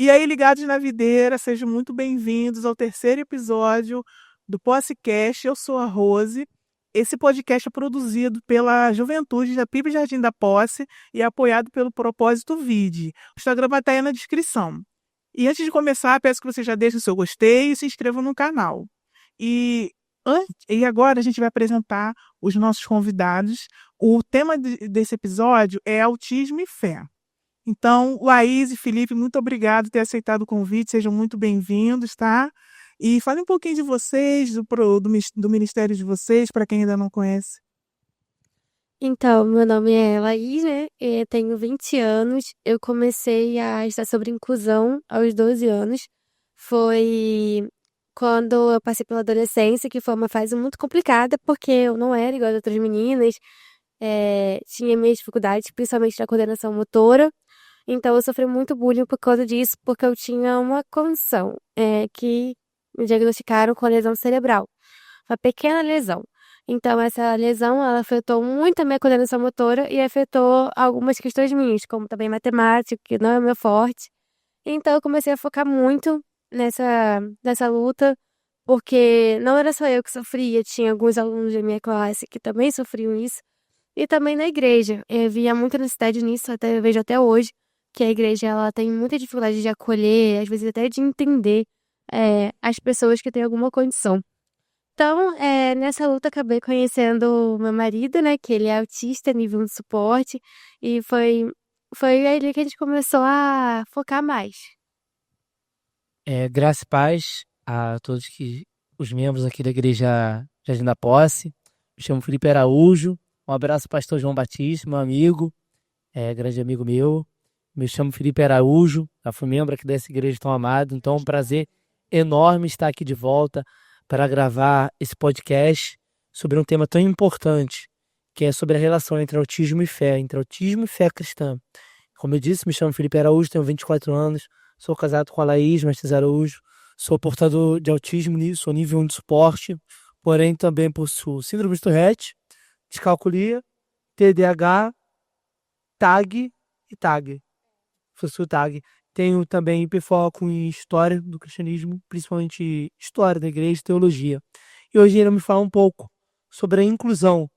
E aí, ligados na videira, sejam muito bem-vindos ao terceiro episódio do Possecast. Eu sou a Rose. Esse podcast é produzido pela Juventude da PIB Jardim da Posse e é apoiado pelo Propósito Vide. O Instagram vai estar aí na descrição. E antes de começar, peço que você já deixe o seu gostei e se inscreva no canal. E agora a gente vai apresentar os nossos convidados. O tema desse episódio é autismo e fé. Então, Laís e Felipe, muito obrigado por ter aceitado o convite, sejam muito bem-vindos, tá? E fale um pouquinho de vocês, do ministério de vocês, para quem ainda não conhece. Então, meu nome é Laís, né? Eu tenho 20 anos. Eu comecei a estudar sobre inclusão aos 12 anos. Foi quando eu passei pela adolescência, que foi uma fase muito complicada, porque eu não era igual as outras meninas. Tinha minhas dificuldades, principalmente na coordenação motora. Então, eu sofri muito bullying por causa disso, porque eu tinha uma condição, que me diagnosticaram com lesão cerebral. Uma pequena lesão. Então, essa lesão, ela afetou muito a minha coordenação motora e afetou algumas questões minhas, como também matemática, que não é o meu forte. Então, eu comecei a focar muito nessa luta, porque não era só eu que sofria, tinha alguns alunos da minha classe que também sofriam isso. E também na igreja. Eu via muita necessidade nisso, até eu vejo até hoje, que a igreja ela tem muita dificuldade de acolher, às vezes até de entender as pessoas que têm alguma condição. Então, nessa luta acabei conhecendo o meu marido, né, que ele é autista, nível de suporte, e foi ali que a gente começou a focar mais. Graça e paz a todos os membros aqui da Igreja Jardim da Posse. Me chamo Felipe Araújo. Um abraço, pastor João Batista, meu amigo, grande amigo meu. Me chamo Felipe Araújo, já fui membro aqui dessa igreja tão amada. Então, é um prazer enorme estar aqui de volta para gravar esse podcast sobre um tema tão importante, que é sobre a relação entre autismo e fé cristã. Como eu disse, me chamo Felipe Araújo, tenho 24 anos, sou casado com a Laís Martins Araújo, sou portador de autismo, sou nível 1 de suporte, porém também possuo síndrome de Tourette, descalculia, TDAH, TAG e TAG. Possuo TAG. Tenho também hiperfoco em história do cristianismo, principalmente história da igreja e teologia. E hoje iremos falar um pouco sobre a inclusão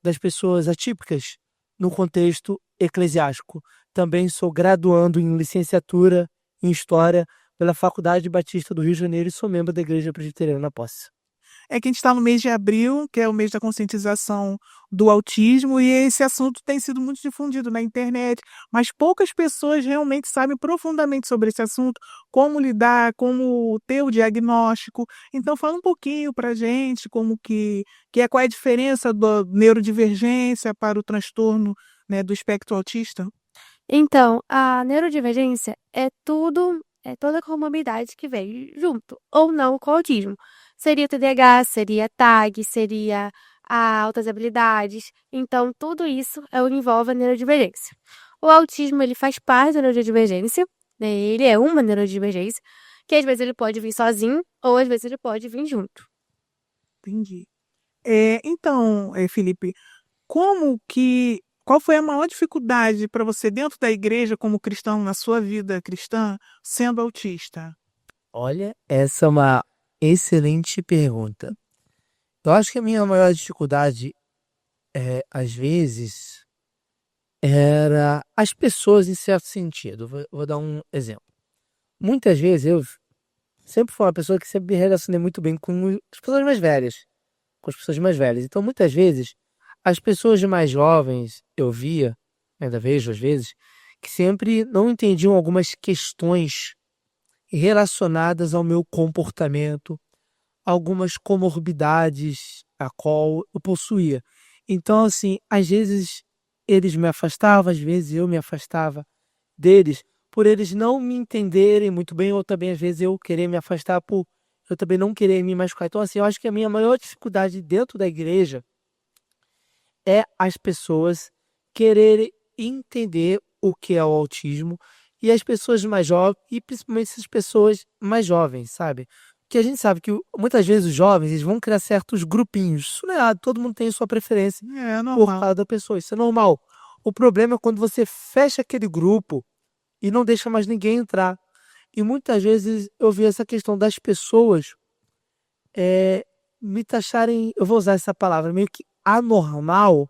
das pessoas atípicas no contexto eclesiástico. Também sou graduando em licenciatura em História pela Faculdade Batista do Rio de Janeiro e sou membro da Igreja Presbiteriana na Posse. É que a gente está no mês de abril, que é o mês da conscientização do autismo, e esse assunto tem sido muito difundido na internet, mas poucas pessoas realmente sabem profundamente sobre esse assunto, como lidar, como ter o diagnóstico. Então, fala um pouquinho para a gente qual é a diferença da neurodivergência para o transtorno, né, do espectro autista. Então, a neurodivergência é toda a comorbidade que vem junto, ou não com o autismo. Seria o TDAH, seria TAG, seria altas habilidades. Então, tudo isso envolve a neurodivergência. O autismo, ele faz parte da neurodivergência, né? Ele é uma neurodivergência, que às vezes ele pode vir sozinho, ou às vezes ele pode vir junto. Entendi. Então, Felipe, qual foi a maior dificuldade para você dentro da igreja como cristão, na sua vida cristã, sendo autista? Olha, essa é uma excelente pergunta. Eu acho que a minha maior dificuldade, às vezes, era as pessoas em certo sentido. Vou dar um exemplo. Muitas vezes eu sempre fui uma pessoa que sempre me relacionei muito bem com as pessoas mais velhas. Com as pessoas mais velhas. Então, muitas vezes, as pessoas mais jovens, eu via, ainda vejo às vezes, que sempre não entendiam algumas questões relacionadas ao meu comportamento, algumas comorbidades a qual eu possuía. Então, assim, às vezes eles me afastavam, às vezes eu me afastava deles, por eles não me entenderem muito bem, ou também às vezes eu querer me afastar por eu também não querer me machucar. Então, assim, eu acho que a minha maior dificuldade dentro da igreja é as pessoas quererem entender o que é o autismo e as pessoas mais jovens, e principalmente essas pessoas mais jovens, sabe? Que a gente sabe que muitas vezes os jovens eles vão criar certos grupinhos. Isso não é errado, todo mundo tem a sua preferência É por normal. causa da pessoa, isso é normal. O problema é quando você fecha aquele grupo e não deixa mais ninguém entrar. E muitas vezes eu vi essa questão das pessoas me taxarem, eu vou usar essa palavra, meio que anormal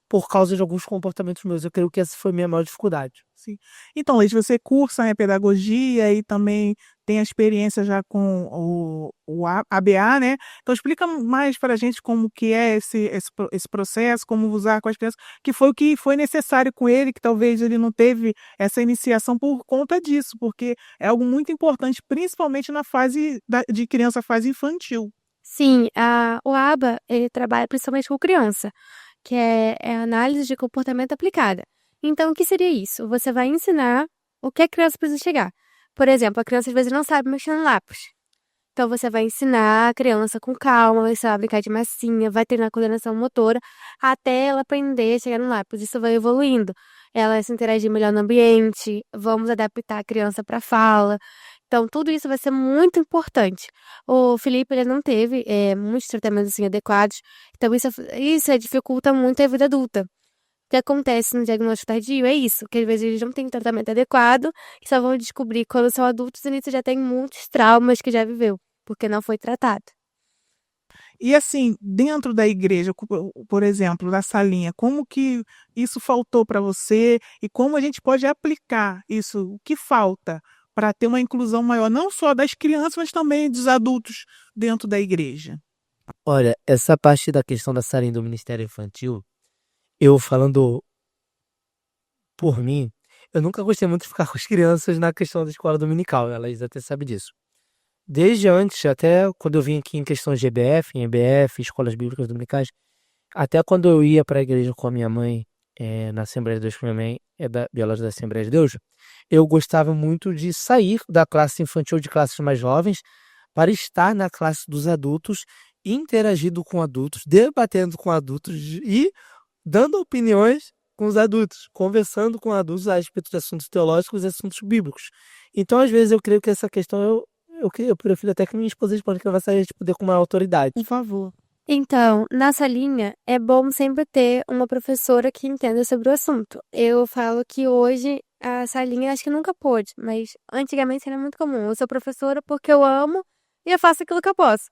por causa de alguns comportamentos meus. Eu creio que essa foi a minha maior dificuldade. Sim. Então, Leite, você cursa, né, pedagogia e também tem a experiência já com o ABA, né? Então, explica mais para a gente como que é esse processo, como usar com as crianças, o que foi necessário com ele, que talvez ele não teve essa iniciação por conta disso, porque é algo muito importante, principalmente na fase de criança, fase infantil. Sim, o ABA, ele trabalha principalmente com criança, que é análise de comportamento aplicada. Então, o que seria isso? Você vai ensinar o que a criança precisa chegar. Por exemplo, a criança às vezes não sabe mexer no lápis. Então, você vai ensinar a criança com calma, você vai brincar de massinha, vai treinar a coordenação motora, até ela aprender a chegar no lápis. Isso vai evoluindo. Ela se interagir melhor no ambiente, vamos adaptar a criança para a fala. Então, tudo isso vai ser muito importante. O Felipe, ele não teve muitos tratamentos assim, adequados, então isso dificulta muito a vida adulta. O que acontece no diagnóstico tardio é isso, que às vezes eles não têm tratamento adequado e só vão descobrir quando são adultos e nisso já tem muitos traumas que já viveu, porque não foi tratado. E assim, dentro da igreja, por exemplo, da salinha, como que isso faltou para você e como a gente pode aplicar isso? O que falta para ter uma inclusão maior, não só das crianças, mas também dos adultos dentro da igreja? Olha, essa parte da questão da salinha do Ministério Infantil, eu falando por mim, eu nunca gostei muito de ficar com as crianças na questão da escola dominical, elas até sabem disso. Desde antes, até quando eu vim aqui em questão de EBF, em EBF, escolas bíblicas dominicais, até quando eu ia para a igreja com a minha mãe, na Assembleia de Deus, com a minha mãe é da biológica da Assembleia de Deus, eu gostava muito de sair da classe infantil de classes mais jovens para estar na classe dos adultos, interagindo com adultos, debatendo com adultos e dando opiniões com os adultos, conversando com adultos a respeito de assuntos teológicos e assuntos bíblicos. Então, às vezes, eu creio que essa questão eu prefiro até que minha esposa responda, que ela vai sair de poder com maior autoridade. Por favor. Então, na salinha, é bom sempre ter uma professora que entenda sobre o assunto. Eu falo que hoje a salinha acho que nunca pôde, mas antigamente era muito comum. Eu sou professora porque eu amo e eu faço aquilo que eu posso.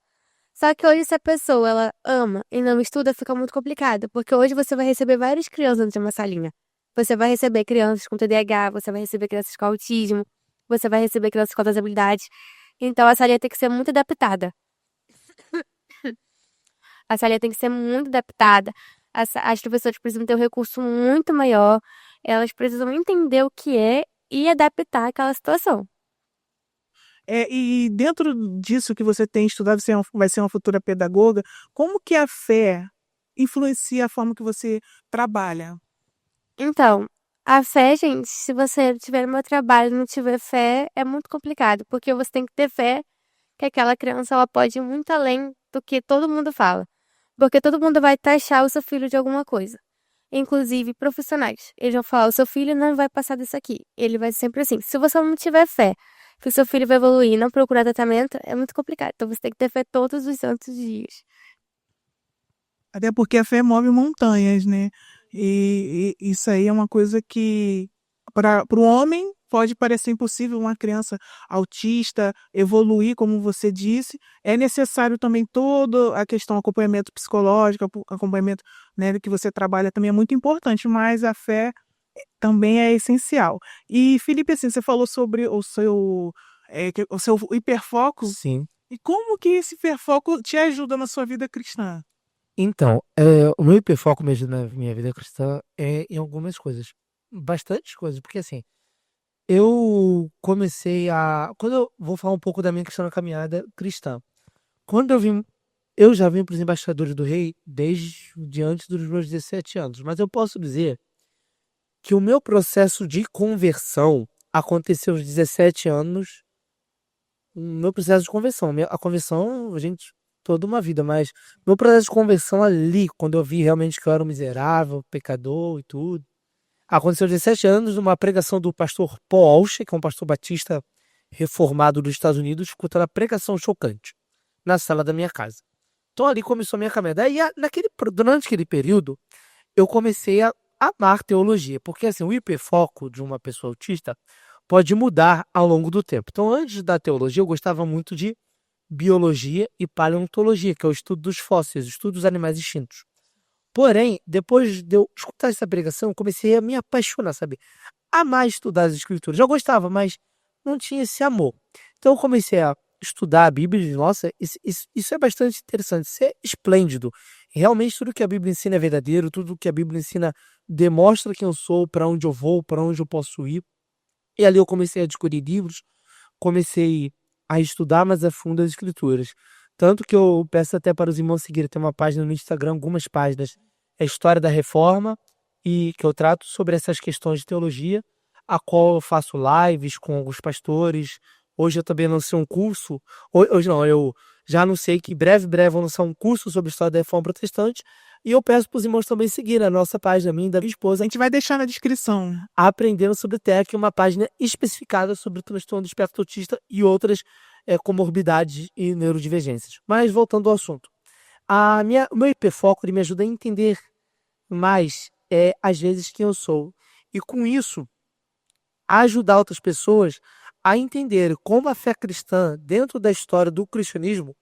Só que hoje, se a pessoa ela ama e não estuda, fica muito complicado, porque hoje você vai receber várias crianças dentro de uma salinha. Você vai receber crianças com TDAH, você vai receber crianças com autismo, você vai receber crianças com outras habilidades. Então, a salinha tem que ser muito adaptada. A salinha tem que ser muito adaptada. As professoras precisam ter um recurso muito maior. Elas precisam entender o que é e adaptar aquela situação. E dentro disso que você tem estudado, você vai ser uma futura pedagoga, como que a fé influencia a forma que você trabalha? Então, a fé, gente, se você tiver no meu trabalho e não tiver fé, é muito complicado, porque você tem que ter fé que aquela criança ela pode ir muito além do que todo mundo fala. Porque todo mundo vai taxar o seu filho de alguma coisa. Inclusive profissionais. Eles vão falar, o seu filho não vai passar disso aqui. Ele vai sempre assim. Se você não tiver fé que o seu filho vai evoluir e não procurar tratamento, é muito complicado. Então você tem que ter fé todos os santos dias. Até porque a fé move montanhas, né? E isso aí é uma coisa que, para o homem, pode parecer impossível uma criança autista evoluir, como você disse. É necessário também toda a questão acompanhamento psicológico, acompanhamento, né, que você trabalha também é muito importante, mas a fé também é essencial. E, Felipe, assim, você falou sobre o seu hiperfoco. Sim. E como que esse hiperfoco te ajuda na sua vida cristã? Então, o meu hiperfoco mesmo na minha vida cristã é em algumas coisas. Bastantes coisas, porque assim, eu comecei a. Quando eu vou falar um pouco da minha questão na caminhada cristã. Quando eu já vim para os embaixadores do rei desde antes dos meus 17 anos, mas eu posso dizer que o meu processo de conversão aconteceu aos 17 anos. O meu processo de conversão. A conversão, gente, toda uma vida, mas meu processo de conversão ali, quando eu vi realmente que eu era um miserável, pecador e tudo, aconteceu aos 17 anos numa pregação do pastor Paul Walsh, que é um pastor batista reformado dos Estados Unidos, escutando a pregação chocante na sala da minha casa. Então ali começou a minha caminhada. E durante aquele período, eu comecei a amar teologia, porque assim, o hiperfoco de uma pessoa autista pode mudar ao longo do tempo. Então, antes da teologia, eu gostava muito de biologia e paleontologia, que é o estudo dos fósseis, o estudo dos animais extintos. Porém, depois de eu escutar essa pregação, eu comecei a me apaixonar, sabe? A mais estudar as escrituras. Já gostava, mas não tinha esse amor. Então eu comecei a estudar a Bíblia e, nossa, isso é bastante interessante, isso é esplêndido. Realmente tudo que a Bíblia ensina é verdadeiro, tudo que a Bíblia ensina demonstra quem eu sou, para onde eu vou, para onde eu posso ir. E ali eu comecei a descobrir livros, comecei a estudar mais a fundo as escrituras. Tanto que eu peço até para os irmãos seguirem, tem uma página no Instagram, algumas páginas, é História da Reforma, e que eu trato sobre essas questões de teologia, a qual eu faço lives com alguns pastores. Hoje eu também lancei um curso, hoje não, eu já anunciei que breve vou lançar um curso sobre História da Reforma Protestante, e eu peço para os irmãos também seguirem a nossa página, minha e da minha A esposa, gente vai deixar na descrição. Aprendendo sobre TEC, uma página especificada sobre o transtorno do espectro autista e outras comorbidades e neurodivergências. Mas voltando ao assunto, o meu hiperfoco ele me ajuda a entender mais, às vezes, quem eu sou. E com isso, ajudar outras pessoas a entender como a fé cristã, dentro da história do cristianismo,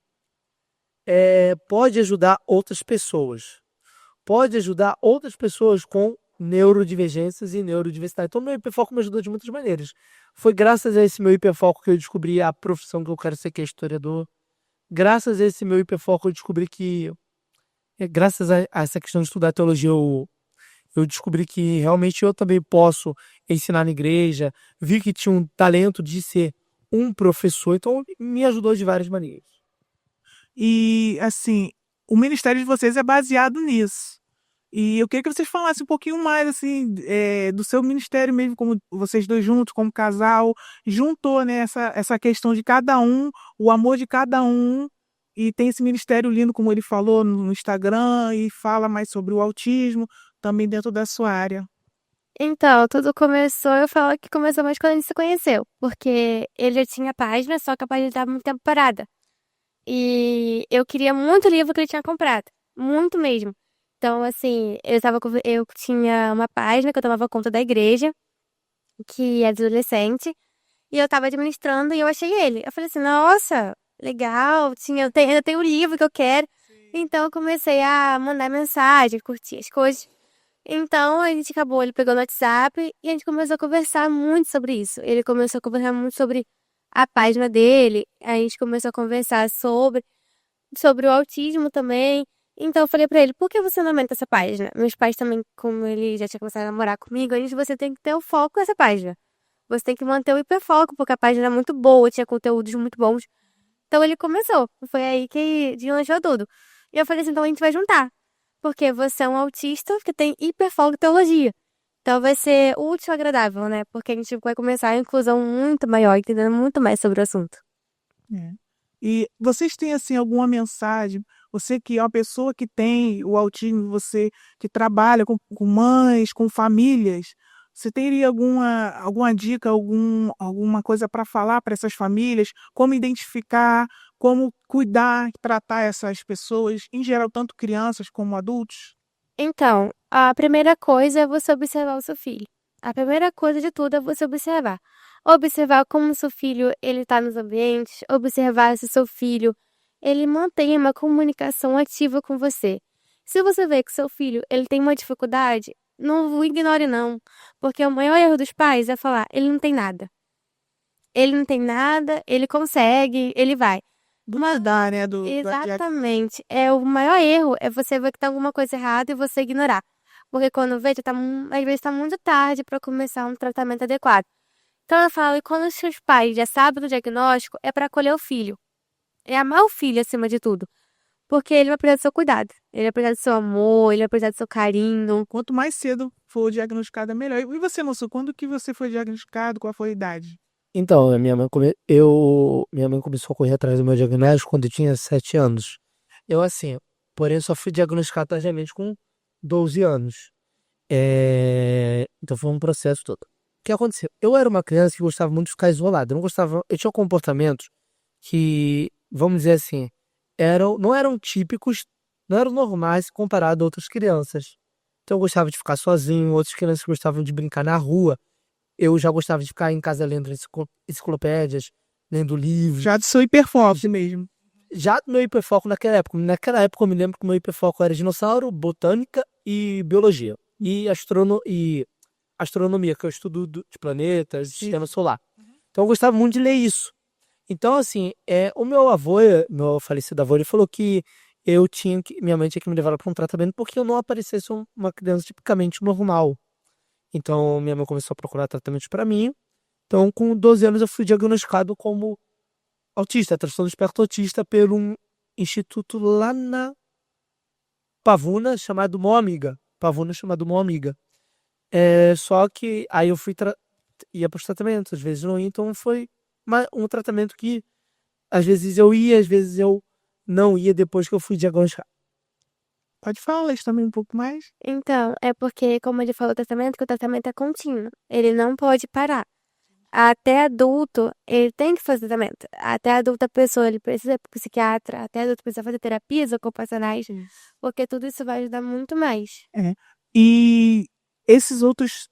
pode ajudar outras pessoas. Pode ajudar outras pessoas com neurodivergências e neurodiversidade. Então, meu hiperfoco me ajudou de muitas maneiras. Foi graças a esse meu hiperfoco que eu descobri a profissão que eu quero ser, que é historiador. Graças a esse meu hiperfoco eu descobri que, graças a essa questão de estudar teologia, eu descobri que realmente eu também posso ensinar na igreja. Vi que tinha um talento de ser um professor, então me ajudou de várias maneiras. E, assim, o ministério de vocês é baseado nisso. E eu queria que vocês falassem um pouquinho mais, assim, do seu ministério mesmo, como vocês dois juntos, como casal, juntou, né, essa questão de cada um, o amor de cada um, e tem esse ministério lindo, como ele falou no Instagram, e fala mais sobre o autismo, também dentro da sua área. Então, tudo começou, eu falo que começou mais quando a gente se conheceu, porque ele já tinha página, só que a página estava muito tempo parada. E eu queria muito o livro que ele tinha comprado, muito mesmo. Então, assim, eu tinha uma página que eu tomava conta da igreja, que é de adolescente, e eu tava administrando e eu achei ele. Eu falei assim, nossa, legal, eu tenho o livro que eu quero. Então, eu comecei a mandar mensagem, curtir as coisas. Então, ele pegou no WhatsApp e a gente começou a conversar muito sobre isso. Ele começou a conversar muito sobre a página dele, a gente começou a conversar sobre o autismo também. Então, eu falei pra ele, por que você não aumenta essa página? Meus pais também, como ele já tinha começado a namorar comigo, você tem que ter o foco nessa página. Você tem que manter o hiperfoco, porque a página é muito boa, tinha conteúdos muito bons. Então, ele começou. Foi aí que deslanchou tudo. E eu falei assim, então a gente vai juntar. Porque você é um autista que tem hiperfoco em teologia. Então vai ser útil e agradável, né? Porque a gente vai começar a inclusão muito maior, entendendo muito mais sobre o assunto. É. E vocês têm, assim, alguma mensagem? Você que é uma pessoa que tem o autismo, você que trabalha com mães, com famílias, você teria alguma dica, alguma coisa para falar para essas famílias? Como identificar, como cuidar, tratar essas pessoas, em geral, tanto crianças como adultos? Então, a primeira coisa é você observar o seu filho. A primeira coisa de tudo é você observar. Observar como o seu filho ele está nos ambientes, observar se o seu filho ele mantém uma comunicação ativa com você. Se você vê que seu filho ele tem uma dificuldade, não o ignore não, porque o maior erro dos pais é falar, ele não tem nada. Ele não tem nada, ele consegue, ele vai. Duvidar, né? Exatamente. O maior erro é você ver que tá alguma coisa errada e você ignorar. Porque quando vê, às vezes tá muito tarde para começar um tratamento adequado. Então eu falo, e quando os seus pais já sabem do diagnóstico, é para acolher o filho. É amar o filho acima de tudo. Porque ele vai precisar do seu cuidado. Ele vai precisar do seu amor, ele vai precisar do seu carinho. Quanto mais cedo for diagnosticado, é melhor. E você, moço, quando que você foi diagnosticado? Qual foi a idade? Então, minha mãe começou a correr atrás do meu diagnóstico quando eu tinha 7 anos. Eu, assim, porém, só fui diagnosticado tardiamente com 12 anos. Então foi um processo todo. O que aconteceu? Eu era uma criança que gostava muito de ficar isolada. Eu não gostava. Eu tinha comportamentos que, vamos dizer assim, não eram típicos, não eram normais comparado a outras crianças. Então eu gostava de ficar sozinho, outras crianças gostavam de brincar na rua. eu já gostava de ficar em casa lendo enciclopédias, lendo livros. Já do seu hiperfoco mesmo. Já do meu hiperfoco naquela época. Naquela época eu me lembro que o meu hiperfoco era dinossauro, botânica e biologia. E astronomia, que é o estudo de planetas, do sistema solar. Então eu gostava muito de ler isso. Então, assim, o meu avô, meu falecido avô, ele falou que minha mãe tinha que me levar para um tratamento porque eu não aparecesse uma criança tipicamente normal. Então, minha mãe começou a procurar tratamento para mim. Então, com 12 anos, eu fui diagnosticado como autista, transtorno do espectro autista, por um instituto lá na Pavuna, chamado Mão Amiga. Só que aí eu ia para os tratamentos, às vezes não ia, então foi um tratamento que às vezes eu ia, às vezes eu não ia depois que eu fui diagnosticado. Pode falar isso também um pouco mais? Então, é porque, como ele falou, que o tratamento é contínuo. Ele não pode parar. Até adulto, ele tem que fazer tratamento. Até adulto, a pessoa, ele precisa ir para o psiquiatra. Até adulto, precisa fazer terapias ocupacionais. Porque tudo isso vai ajudar muito mais. E esses outros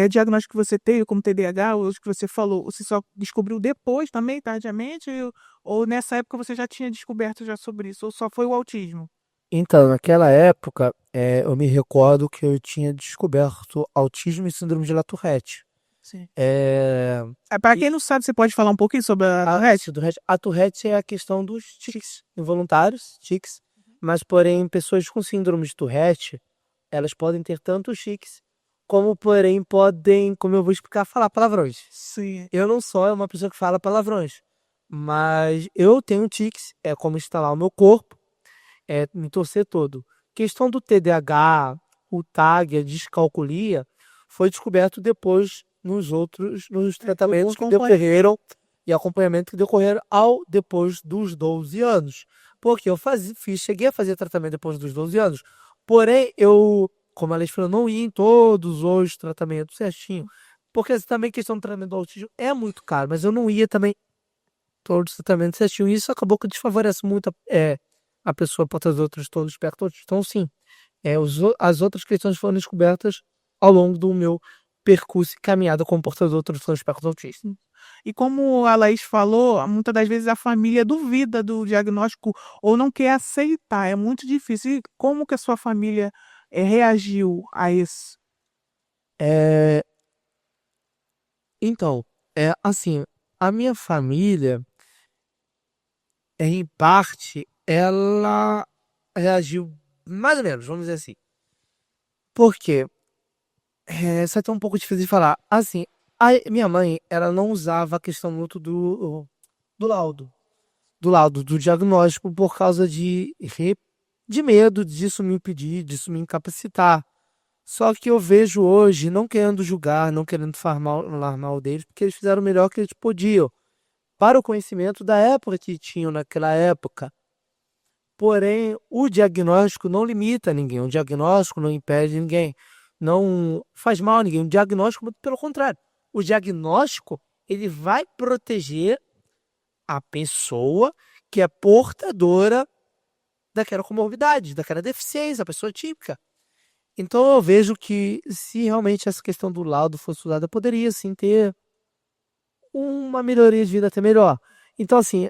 diagnósticos que você teve, como TDAH, os que você falou, você só descobriu depois também, tardiamente? Ou nessa época você já tinha descoberto já sobre isso? Ou só foi o autismo? Então, naquela época, eu me recordo que eu tinha descoberto autismo e síndrome de Tourette. Sim. É, Para quem não sabe, você pode falar um pouquinho sobre a Tourette? A Tourette é a questão dos tics involuntários, tics, mas porém pessoas com síndrome de Tourette, elas podem ter tanto os tics, como porém podem, como eu vou explicar, falar palavrões. Sim. Eu não sou uma pessoa que fala palavrões, mas eu tenho tics, é como instalar o meu corpo, me torcer todo. Questão do TDAH, o TAG, a descalculia, foi descoberto depois nos tratamentos que decorreram e acompanhamento que decorreram depois dos 12 anos. Porque eu cheguei a fazer tratamento depois dos 12 anos, porém como a Alex falou, não ia em todos os tratamentos certinho, porque também a questão do tratamento do autismo é muito caro, mas eu não ia também todos os tratamentos certinho, e isso acabou que desfavorece muito a pessoa portadora do transtorno do espectro autista. Então, sim, as outras questões foram descobertas ao longo do meu percurso e caminhada como portador do transtorno do espectro autista. E como a Laís falou, muitas das vezes a família duvida do diagnóstico ou não quer aceitar, é muito difícil. E como que a sua família reagiu a isso? Então, assim, a minha família, em parte, ela reagiu mais ou menos, vamos dizer assim. Por quê? Isso é até um pouco difícil de falar. Assim, a minha mãe, ela não usava a questão muito do laudo. Do laudo, do diagnóstico, por causa de medo disso me impedir, disso me incapacitar. Só que eu vejo hoje, não querendo julgar, não querendo falar mal deles, porque eles fizeram o melhor que eles podiam, para o conhecimento da época que tinham naquela época. Porém, o diagnóstico não limita ninguém, o diagnóstico não impede ninguém, não faz mal a ninguém. O diagnóstico, muito pelo contrário, o diagnóstico ele vai proteger a pessoa que é portadora daquela comorbidade, daquela deficiência, a pessoa típica. Então eu vejo que se realmente essa questão do laudo fosse usada, poderia sim ter uma melhoria de vida até melhor. Então, assim,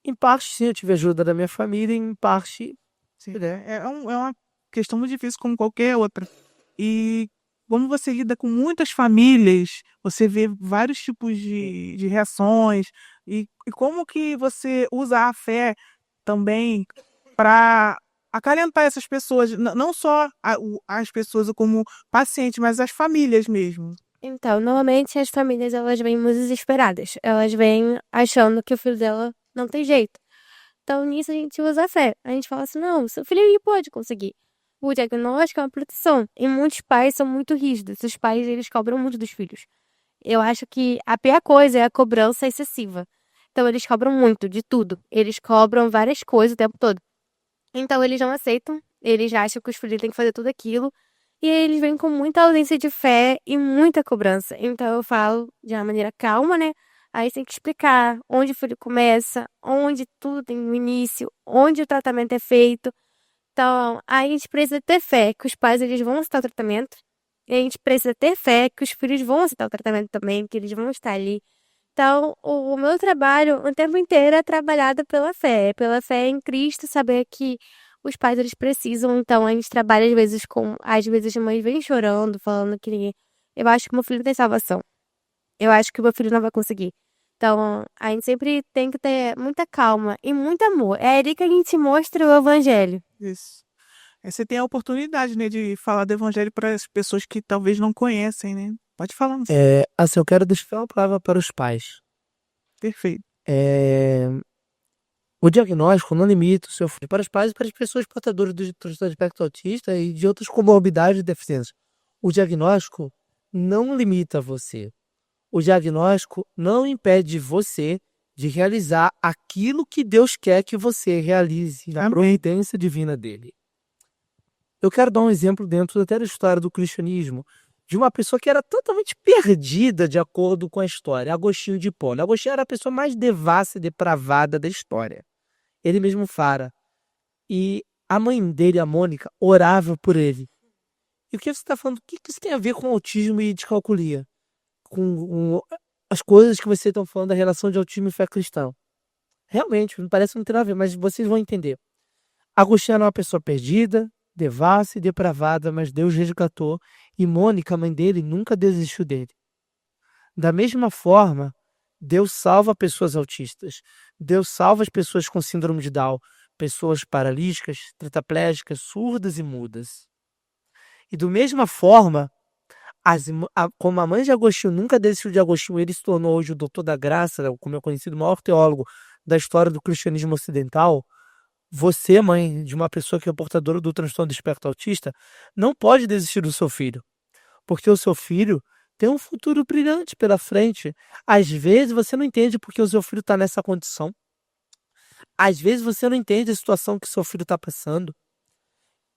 em parte sim eu tive ajuda da minha família, em parte... Sim, é uma questão muito difícil como qualquer outra. E como você lida com muitas famílias, você vê vários tipos de reações, e como que você usa a fé também para acalentar essas pessoas, não só as pessoas como pacientes, mas as famílias mesmo. Então, normalmente as famílias elas vêm muito desesperadas. Elas vêm achando que o filho dela não tem jeito. Então, nisso a gente usa a fé. A gente fala assim, não, seu filho ele pode conseguir. O diagnóstico é uma proteção. E muitos pais são muito rígidos. Os pais, eles cobram muito dos filhos. Eu acho que a pior coisa é a cobrança excessiva. Então, eles cobram muito de tudo. Eles cobram várias coisas o tempo todo. Então, eles não aceitam. Eles acham que os filhos têm que fazer tudo aquilo. E aí, eles vêm com muita ausência de fé e muita cobrança. Então, eu falo de uma maneira calma, né? Aí tem que explicar onde o filho começa, onde tudo tem um início, onde o tratamento é feito. Então, aí a gente precisa ter fé que os pais eles vão aceitar o tratamento, E a gente precisa ter fé que os filhos vão aceitar o tratamento também, que eles vão estar ali. Então, o meu trabalho o tempo inteiro é trabalhado pela fé em Cristo, saber que os pais eles precisam. Então, a gente trabalha às vezes a mãe vem chorando, falando que eu acho que meu filho não tem salvação. Eu acho que o meu filho não vai conseguir. Então, a gente sempre tem que ter muita calma e muito amor. É ali que a gente mostra o evangelho. Isso. Aí você tem a oportunidade, né, de falar do evangelho para as pessoas que talvez não conhecem, né? Pode falar, não sei. Assim, eu quero deixar uma palavra para os pais. Perfeito. O diagnóstico não limita o seu filho para os pais e para as pessoas portadoras do transtorno de espectro autista e de outras comorbidades e deficiências. O diagnóstico não limita você. O diagnóstico não impede você de realizar aquilo que Deus quer que você realize na Amém. providência divina dele. Eu quero dar um exemplo dentro até da história do cristianismo, de uma pessoa que era totalmente perdida de acordo com a história, Agostinho de Hipona. Agostinho era a pessoa mais devassa e depravada da história. Ele mesmo fala. E a mãe dele, a Mônica, orava por ele. E o que você está falando? O que isso tem a ver com autismo e descalculia? Com as coisas que vocês estão falando da relação de autismo e fé cristã. Realmente, me parece que não tem nada a ver, mas vocês vão entender. Agostinho era uma pessoa perdida, devassa e depravada, mas Deus resgatou. E Mônica, a mãe dele, nunca desistiu dele. Da mesma forma, Deus salva pessoas autistas. Deus salva as pessoas com síndrome de Down, pessoas paralíticas, tetraplégicas, surdas e mudas. E da mesma forma, como a mãe de Agostinho nunca desistiu de Agostinho, ele se tornou hoje o doutor da graça, como é conhecido, o maior teólogo da história do cristianismo ocidental. Você, mãe de uma pessoa que é portadora do transtorno do espectro autista, não pode desistir do seu filho, porque o seu filho tem um futuro brilhante pela frente. Às vezes você não entende porque o seu filho está nessa condição. Às vezes você não entende a situação que seu filho está passando.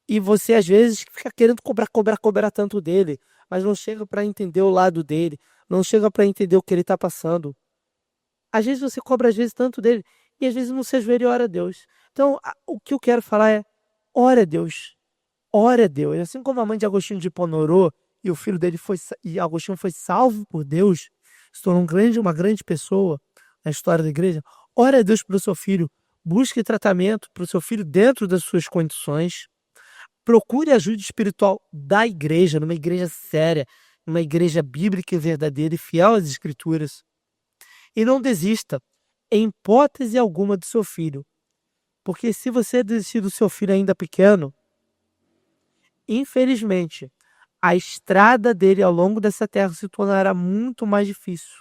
E você, às vezes, fica querendo cobrar tanto dele, mas não chega para entender o lado dele, não chega para entender o que ele está passando. Às vezes você cobra, às vezes, tanto dele, e às vezes não se ajoelha e ora a Deus. Então, o que eu quero falar é, ora a Deus. Ora a Deus. Assim como a mãe de Agostinho de Hipona orou, e o filho dele e Agostinho foi salvo por Deus, se tornou uma grande pessoa na história da igreja, ora a Deus para o seu filho, busque tratamento para o seu filho dentro das suas condições, procure ajuda espiritual da igreja, numa igreja séria, numa igreja bíblica e verdadeira e fiel às escrituras. E não desista, em hipótese alguma, do seu filho. Porque se você desistir do seu filho ainda pequeno, infelizmente, a estrada dele ao longo dessa terra se tornará muito mais difícil.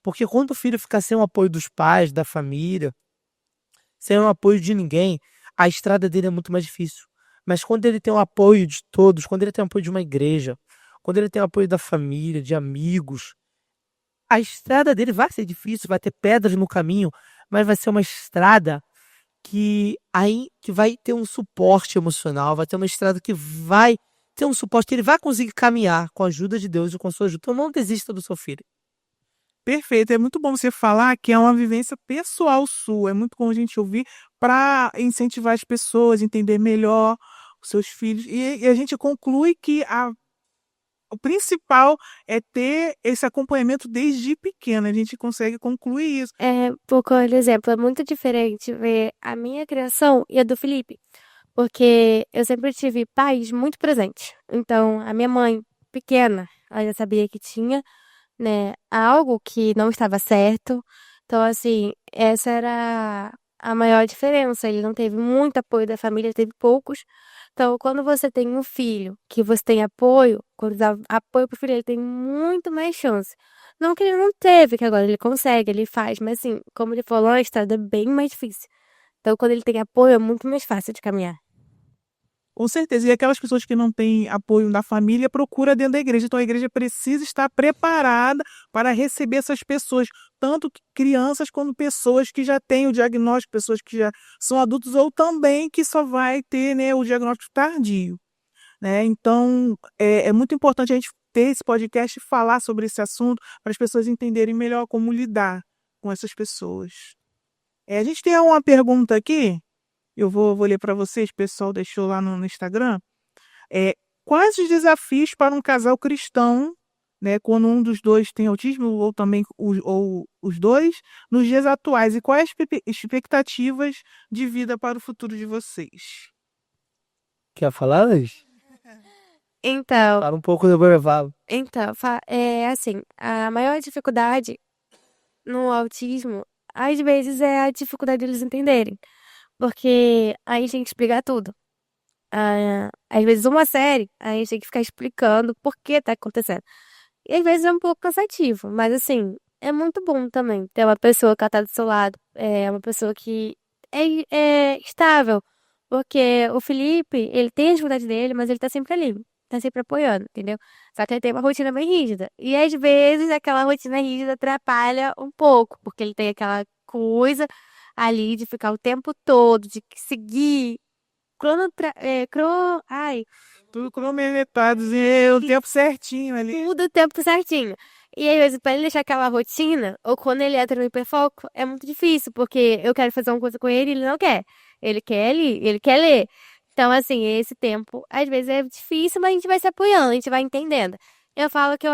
Porque quando o filho ficar sem o apoio dos pais, da família, sem o apoio de ninguém, a estrada dele é muito mais difícil. Mas quando ele tem o apoio de todos, quando ele tem o apoio de uma igreja, quando ele tem o apoio da família, de amigos, a estrada dele vai ser difícil, vai ter pedras no caminho, mas vai ser uma estrada que vai ter um suporte emocional, vai ter uma estrada que vai ter um suporte, ele vai conseguir caminhar com a ajuda de Deus e com a sua ajuda. Então não desista do seu filho. Perfeito. É muito bom você falar que é uma vivência pessoal sua. É muito bom a gente ouvir para incentivar as pessoas a entender melhor os seus filhos. E a gente conclui que o principal é ter esse acompanhamento desde pequena. A gente consegue concluir isso. Por exemplo, é muito diferente ver a minha criação e a do Felipe. Porque eu sempre tive pais muito presentes. Então, a minha mãe, pequena, ela já sabia que tinha, né, algo que não estava certo. Então, assim, essa era a maior diferença. Ele não teve muito apoio da família, teve poucos. Então, quando você tem um filho que você tem apoio, quando dá apoio pro filho, ele tem muito mais chance. Não que ele não teve, que agora ele consegue, ele faz, mas assim, como ele falou, é uma estrada bem mais difícil. Então, quando ele tem apoio, é muito mais fácil de caminhar. Com certeza. E aquelas pessoas que não têm apoio da família, procura dentro da igreja. Então a igreja precisa estar preparada para receber essas pessoas, tanto crianças quanto pessoas que já têm o diagnóstico, pessoas que já são adultos ou também que só vai ter, né, o diagnóstico tardio, né? Então é muito importante a gente ter esse podcast e falar sobre esse assunto para as pessoas entenderem melhor como lidar com essas pessoas. A gente tem uma pergunta aqui. Eu vou ler para vocês, o pessoal deixou lá no Instagram. quais os desafios para um casal cristão, né, quando um dos dois tem autismo ou também ou os dois, nos dias atuais? E quais as expectativas de vida para o futuro de vocês? Quer falar, Laís? Então, Fala um pouco do verbal. assim, a maior dificuldade no autismo, às vezes, é a dificuldade deles entenderem. Porque aí a gente tem que explicar tudo. Às vezes uma série, aí a gente tem que ficar explicando por que tá acontecendo. E às vezes é um pouco cansativo, mas assim, é muito bom também ter uma pessoa que tá do seu lado, é uma pessoa que é estável. Porque o Felipe, ele tem a dificuldade dele, mas ele tá sempre ali, tá sempre apoiando, entendeu? Só que ele tem uma rotina bem rígida. E às vezes aquela rotina rígida atrapalha um pouco, porque ele tem aquela coisa ali de ficar o tempo todo, de seguir ai, Tudo cronometrado, o tempo certinho ali. tudo o tempo certinho. E às vezes, pra ele deixar aquela rotina, ou quando ele entra no hiperfoco, é muito difícil, porque eu quero fazer uma coisa com ele e ele não quer. Ele quer ler. Então, assim, esse tempo, às vezes é difícil, mas a gente vai se apoiando, a gente vai entendendo. Eu falo que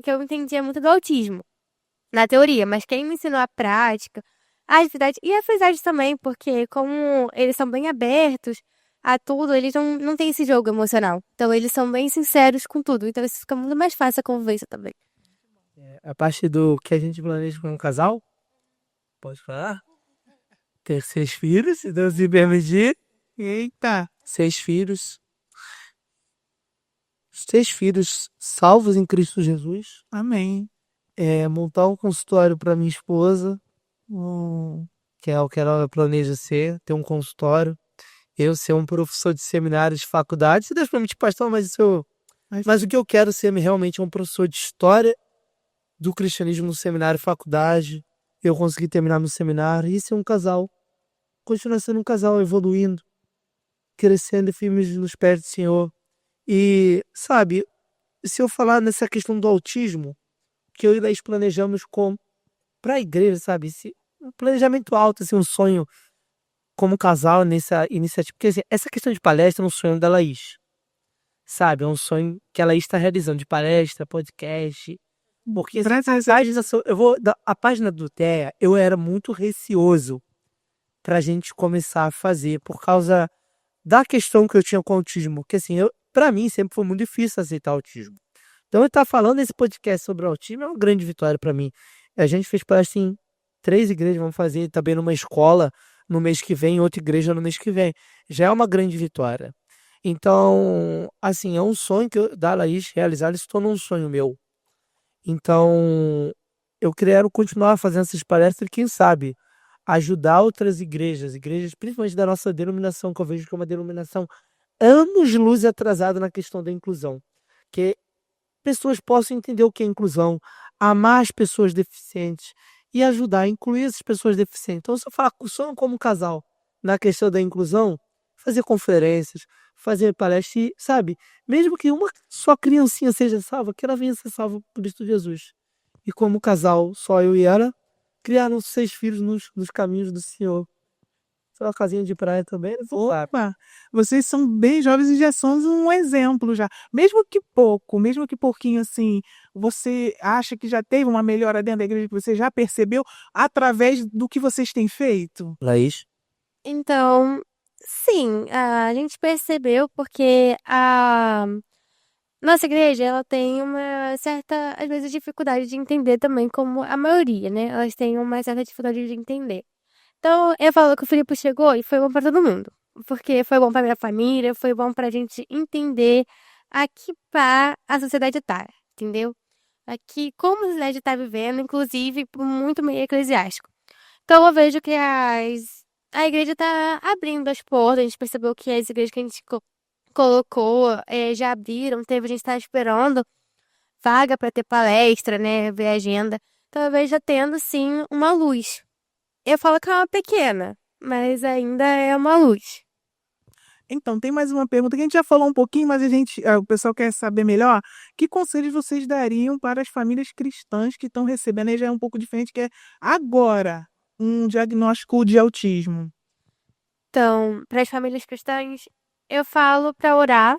que eu entendia muito do autismo, na teoria, mas quem me ensinou a prática, a atividade, e a atividade também, porque como eles são bem abertos a tudo, eles não têm esse jogo emocional. Então, eles são bem sinceros com tudo. Então, isso fica muito mais fácil a convivência também. A parte do que a gente planeja com um casal, pode falar? Ter 6 filhos, se Deus me permitir. Eita, 6 filhos. 6 filhos salvos em Cristo Jesus. amém. Montar um consultório para minha esposa, que é o que ela planeja ser, ter um consultório. Eu ser um professor de seminários de faculdade. Se Deus permite, pastor, mas o que eu quero ser realmente é um professor de história do cristianismo no seminário, faculdade. Eu consegui terminar meu seminário e ser um casal. Continuar sendo um casal, evoluindo, crescendo e firmes nos pés do Senhor. E, sabe, se eu falar nessa questão do autismo, que eu e Laís planejamos para a igreja, sabe? Um planejamento alto, assim, um sonho como casal nessa iniciativa. Porque assim, essa questão de palestra é um sonho da Laís. Sabe? É um sonho que a Laís está realizando de palestra, podcast. Porque a página do TEA, eu era muito receoso pra gente começar a fazer por causa da questão que eu tinha com o autismo. Que assim, pra mim sempre foi muito difícil aceitar autismo. Então eu estar falando nesse podcast sobre o autismo é uma grande vitória pra mim. A gente fez palestra em 3 igrejas, vamos fazer também numa escola no mês que vem, outra igreja no mês que vem. Já é uma grande vitória. Então, assim, é um sonho da Laís realizar, ele se tornou um sonho meu. Então, eu quero continuar fazendo essas palestras e, quem sabe, ajudar outras igrejas, principalmente da nossa denominação, que eu vejo que é uma denominação anos-luz atrasada na questão da inclusão. Que pessoas possam entender o que é inclusão, amar as pessoas deficientes e ajudar a incluir essas pessoas deficientes. Então, se eu falar sonho como casal na questão da inclusão, fazer conferências, fazer palestras, e, sabe, mesmo que uma só criancinha seja salva, que ela venha ser salva por Cristo Jesus. E como casal, só eu e ela, criaram 6 filhos nos caminhos do Senhor. Só uma casinha de praia também, né? Opa, vocês são bem jovens e já são um exemplo já. Mesmo que pouco, mesmo que pouquinho assim, você acha que já teve uma melhora dentro da igreja que você já percebeu através do que vocês têm feito? Laís? Então, sim, a gente percebeu porque a nossa igreja, ela tem uma certa, às vezes, dificuldade de entender também, como a maioria, né? Elas têm uma certa dificuldade de entender. Então, eu falo que o Filipe chegou e foi bom pra todo mundo. Porque foi bom pra minha família, foi bom pra gente entender a que pá a sociedade tá, entendeu? Aqui, como a sociedade tá vivendo, inclusive, por muito meio eclesiástico. Então, eu vejo que a igreja tá abrindo as portas, a gente percebeu que as igrejas que a gente colocou, já abriram, teve gente que tá esperando vaga pra ter palestra, né, ver a agenda. Então, eu vejo tendo, sim, uma luz. Eu falo que é uma pequena, mas ainda é uma luz. Então, tem mais uma pergunta que a gente já falou um pouquinho, mas o pessoal quer saber melhor. Que conselhos vocês dariam para as famílias cristãs que estão recebendo, aí já é um pouco diferente, que é agora um diagnóstico de autismo? Então, para as famílias cristãs, eu falo para orar,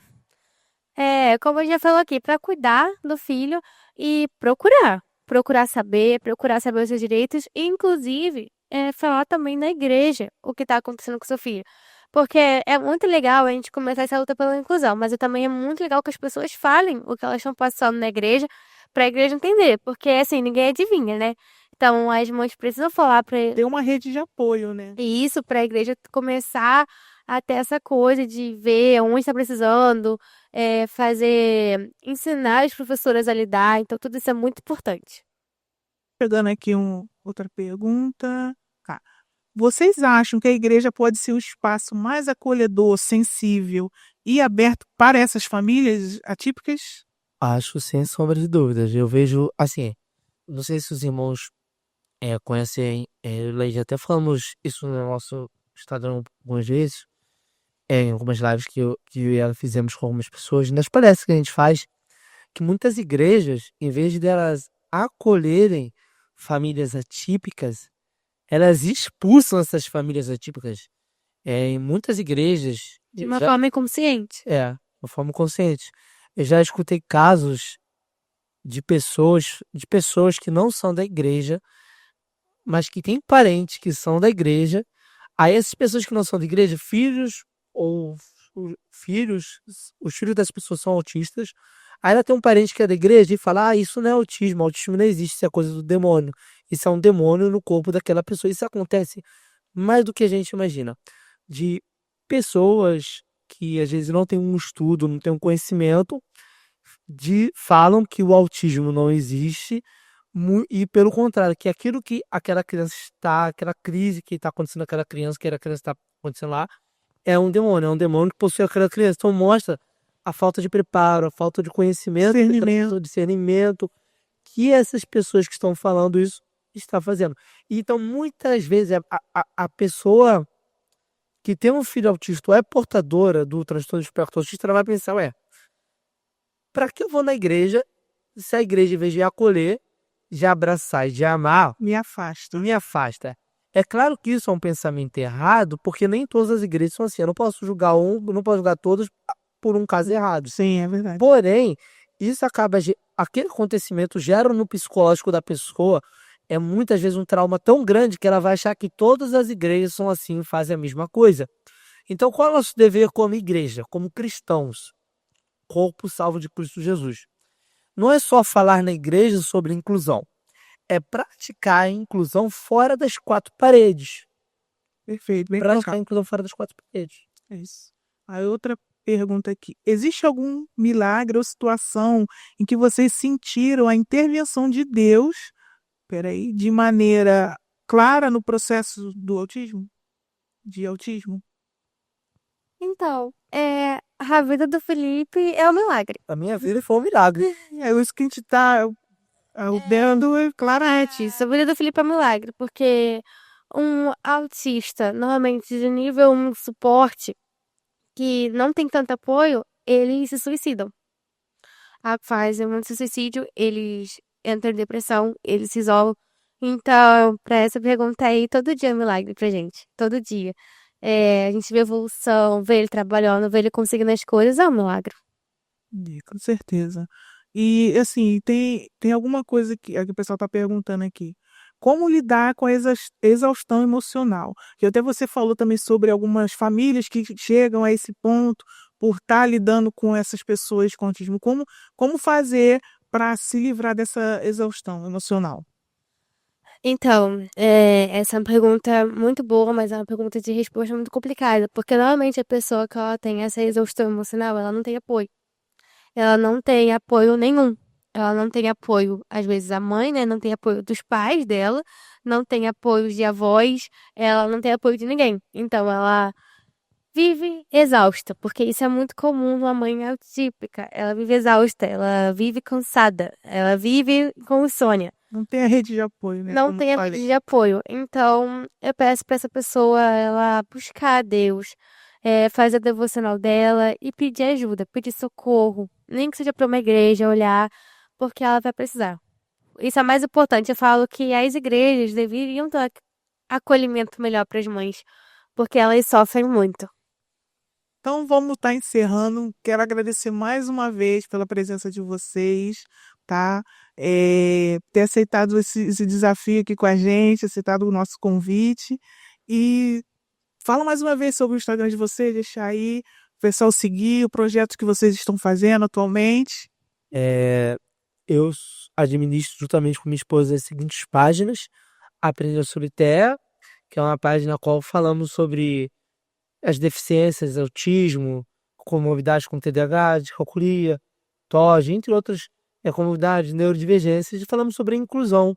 Como a gente já falou aqui, para cuidar do filho e procurar saber os seus direitos e, inclusive, falar também na igreja o que está acontecendo com seu filho. Porque é muito legal a gente começar essa luta pela inclusão, mas também é muito legal que as pessoas falem o que elas estão passando na igreja para a igreja entender, porque assim, ninguém adivinha, né? Então, as mães precisam falar para Ter uma rede de apoio, né? isso para a igreja começar a ter essa coisa de ver onde está precisando, ensinar as professoras a lidar. Então, tudo isso é muito importante. Pegando aqui outra pergunta. Tá. Vocês acham que a igreja pode ser o espaço mais acolhedor, sensível e aberto para essas famílias atípicas? Acho sem sombra de dúvidas. Eu vejo, assim, não sei se os irmãos conhecem, já até falamos isso no nosso Instagram algumas vezes, em algumas lives que eu e ela fizemos com algumas pessoas, nas palestras que a gente faz, que muitas igrejas, em vez de elas acolherem famílias atípicas, elas expulsam essas famílias atípicas. Em muitas igrejas, De uma forma inconsciente. uma forma consciente. Eu já escutei casos de pessoas que não são da igreja, mas que têm parentes que são da igreja. Aí essas pessoas que não são da igreja, filhos, os filhos das pessoas são autistas. Aí ela tem um parente que é da igreja e fala: ah, isso não é autismo não existe, isso é coisa do demônio. Isso é um demônio no corpo daquela pessoa. Isso acontece mais do que a gente imagina. De pessoas que às vezes não têm um estudo, não têm um conhecimento, falam que o autismo não existe, e pelo contrário, que aquilo que aquela criança está, aquela crise que está acontecendo naquela criança, que aquela criança está acontecendo lá, é um demônio que possui aquela criança. Então mostra a falta de preparo, a falta de conhecimento, discernimento que essas pessoas que estão falando isso estão fazendo. Então, muitas vezes, a pessoa que tem um filho autista ou é portadora do transtorno de espectro autista, ela vai pensar: ué, para que eu vou na igreja se a igreja, em vez de acolher, de abraçar e de amar, Me afasta. me afasta? É claro que isso é um pensamento errado, porque nem todas as igrejas são assim. Eu não posso julgar não posso julgar todos por um caso errado. Sim, é verdade. Porém, isso aquele acontecimento gera no psicológico da pessoa muitas vezes um trauma tão grande que ela vai achar que todas as igrejas são assim e fazem a mesma coisa. Então, qual é o nosso dever como igreja, como cristãos, corpo salvo de Cristo Jesus? Não é só falar na igreja sobre inclusão, é praticar a inclusão fora das quatro paredes. Perfeito, bem Praticar colocado. a inclusão fora das quatro paredes. É isso. A outra pergunta aqui. Existe algum milagre ou situação em que vocês sentiram a intervenção de Deus, de maneira clara no processo do autismo? De autismo? Então, a vida do Felipe é um milagre. A minha vida foi um milagre. É isso que a gente está dando claramente. Isso, a vida do Felipe é um milagre, porque um autista, normalmente de nível 1 de suporte, que não tem tanto apoio, eles se suicidam. Fazem muito suicídio, eles entram em depressão, eles se isolam. Então, para essa pergunta aí, todo dia é um milagre pra gente. Todo dia. A gente vê evolução, vê ele trabalhando, vê ele conseguindo as coisas, é um milagre. Com certeza. E, assim, tem alguma coisa que o pessoal está perguntando aqui. Como lidar com a exaustão emocional? Que até você falou também sobre algumas famílias que chegam a esse ponto por estar lidando com essas pessoas com autismo. Como fazer para se livrar dessa exaustão emocional? Então, essa é uma pergunta muito boa, mas é uma pergunta de resposta muito complicada, porque normalmente a pessoa que ela tem essa exaustão emocional, ela não tem apoio. Ela não tem apoio nenhum. Ela não tem apoio, às vezes, a mãe, né? Não tem apoio dos pais dela, não tem apoio de avós, ela não tem apoio de ninguém. Então, ela vive exausta, porque isso é muito comum numa mãe atípica. Ela vive exausta, ela vive cansada, ela vive com insônia. Não tem a rede de apoio, né? Não Como tem a falei. rede de apoio. Então, eu peço para essa pessoa ela buscar a Deus, fazer a devocional dela e pedir ajuda, pedir socorro. Nem que seja para uma igreja olhar, porque ela vai precisar. Isso é mais importante. Eu falo que as igrejas deveriam dar acolhimento melhor para as mães, porque elas sofrem muito. Então vamos estar encerrando. Quero agradecer mais uma vez pela presença de vocês, tá? Ter aceitado esse desafio aqui com a gente, aceitado o nosso convite. E fala mais uma vez sobre o Instagram de vocês, deixar aí o pessoal seguir o projeto que vocês estão fazendo atualmente. Eu administro juntamente com minha esposa as seguintes páginas: Aprender sobre TEA, que é uma página na qual falamos sobre as deficiências, autismo, comorbidades com TDAH, descalculia, TOD, entre outras comorbidades, neurodivergências, e falamos sobre inclusão.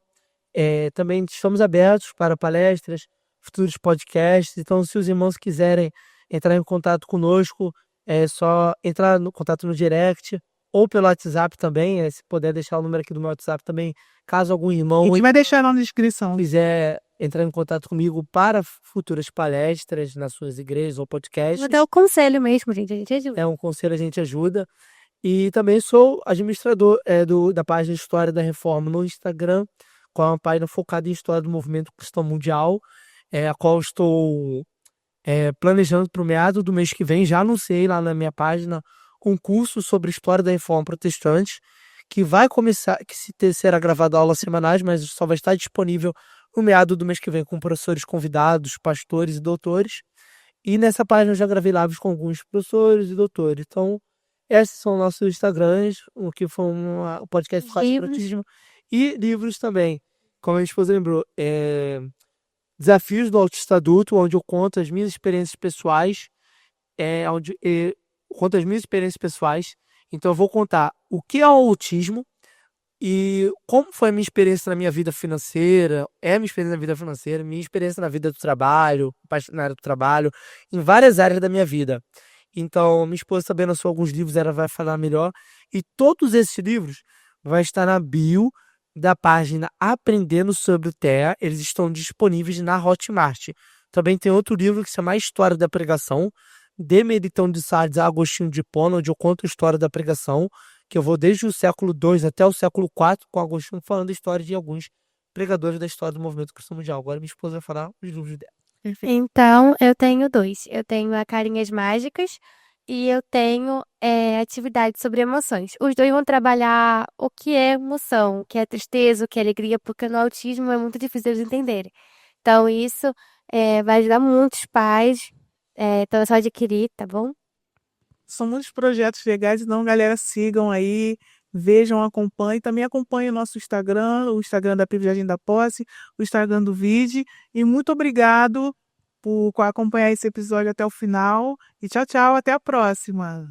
Também estamos abertos para palestras, futuros podcasts, então se os irmãos quiserem entrar em contato conosco, é só entrar no contato no direct ou pelo WhatsApp também, se puder deixar o número aqui do meu WhatsApp também, caso algum A irmão gente vai deixar na descrição. quiser entrar em contato comigo para futuras palestras nas suas igrejas ou podcasts. Até o conselho mesmo, gente. A gente ajuda. Um conselho, a gente ajuda. E também sou administrador da página História da Reforma no Instagram, com uma página focada em história do movimento cristão mundial, a qual estou planejando para o meado do mês que vem. Já anunciei lá na minha página um curso sobre história da Reforma Protestante, que vai começar, será gravado aulas semanais, mas só vai estar disponível no meado do mês que vem, com professores convidados, pastores e doutores. E nessa página eu já gravei lives com alguns professores e doutores. Então, esses são nossos Instagrams, o que foi um podcast focado em Livros. autismo. E livros também, como a minha esposa lembrou, Desafios do Autista Adulto, onde eu conto as minhas experiências pessoais, então eu vou contar o que é o autismo e como foi a minha experiência na minha vida financeira, minha experiência na vida do trabalho, na área do trabalho, em várias áreas da minha vida. Então, minha esposa também lançou alguns livros, ela vai falar melhor. E todos esses livros vão estar na bio da página Aprendendo sobre o TEA. Eles estão disponíveis na Hotmart. Também tem outro livro que se chama A História da Pregação, de Meritão de Sardes a Agostinho de Hipona, onde eu conto a história da pregação, que eu vou desde o século II até o século IV, com Agostinho falando a história de alguns pregadores da história do movimento cristão mundial. Agora minha esposa vai falar os livros dela. Então, eu tenho 2. Eu tenho a Carinhas Mágicas e eu tenho atividades sobre emoções. Os 2 vão trabalhar o que é emoção, o que é tristeza, o que é alegria, porque no autismo é muito difícil eles entenderem. Então, isso vai ajudar muitos pais. Então, é só adquirir, tá bom? São muitos projetos legais, então, galera, sigam aí, vejam, acompanhem. Também acompanhem o nosso Instagram, o Instagram da PIB Jardim da Posse, o Instagram do Vide. E muito obrigado por acompanhar esse episódio até o final. E tchau, tchau, até a próxima.